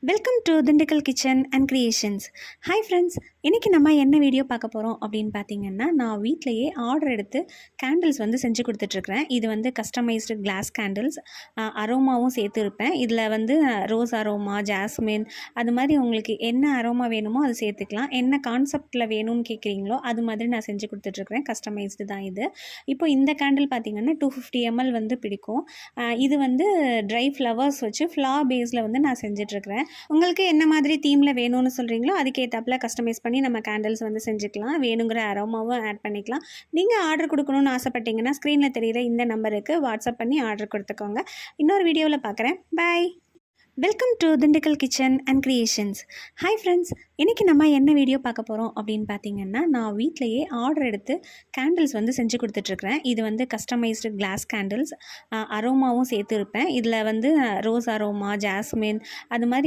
Welcome to Dindigul kitchen and creations. Hi friends, இன்றைக்கி நம்ம என்ன வீடியோ பார்க்க போகிறோம் அப்படின்னு பார்த்தீங்கன்னா, நான் வீட்டிலையே ஆர்டர் எடுத்து கேண்டில்ஸ் வந்து செஞ்சு கொடுத்துட்ருக்குறேன். இது வந்து கஸ்டமைஸ்டு கிளாஸ் கேண்டில்ஸ், அரோமாவும் சேர்த்து இருப்பேன். இதில் வந்து ரோஸ் அரோமா, ஜாஸ்மின், அது மாதிரி உங்களுக்கு என்ன அரோமா வேணுமோ அது சேர்த்துக்கலாம். என்ன கான்செப்டில் வேணும்னு கேட்குறீங்களோ அது மாதிரி நான் செஞ்சு கொடுத்துட்ருக்குறேன். கஸ்டமைஸ்டு தான் இது. இப்போ இந்த கேண்டில் பார்த்திங்கன்னா 250 ml வந்து பிடிக்கும். இது வந்து ட்ரை ஃப்ளவர்ஸ் வச்சு ஃப்ளார் பேஸில் வந்து நான் செஞ்சிட்ருக்கிறேன். உங்களுக்கு என்ன மாதிரி தீமில் வேணும்னு சொல்கிறீங்களோ அதுக்கேற்றாப்புல கஸ்டமைஸ் பண்ணி நம்ம கேண்டில்ஸ் வந்து செஞ்சுக்கலாம். வேணுங்கிற அரோமாவும் ஆட் பண்ணிக்கலாம். நீங்கள் ஆர்டர் கொடுக்கணுன்னு ஆசைப்பட்டீங்கன்னா ஸ்க்ரீனில் தெரிகிற இந்த நம்பருக்கு வாட்ஸ்அப் பண்ணி ஆர்டர் கொடுத்துக்கோங்க. இன்னொரு வீடியோவில் பார்க்குறேன். Bye. Welcome to Dindigul kitchen and creations. Hi friends, இன்றைக்கி நம்ம என்ன வீடியோ பார்க்க போகிறோம் அப்படின்னு பார்த்தீங்கன்னா, நான் வீட்டிலையே ஆர்டர் எடுத்து கேண்டில்ஸ் வந்து செஞ்சு கொடுத்துட்ருக்குறேன். இது வந்து கஸ்டமைஸ்டு கிளாஸ் கேண்டில்ஸ், அரோமாவும் சேர்த்து இருப்பேன். இதில் வந்து ரோஸ் அரோமா, ஜாஸ்மின், அது மாதிரி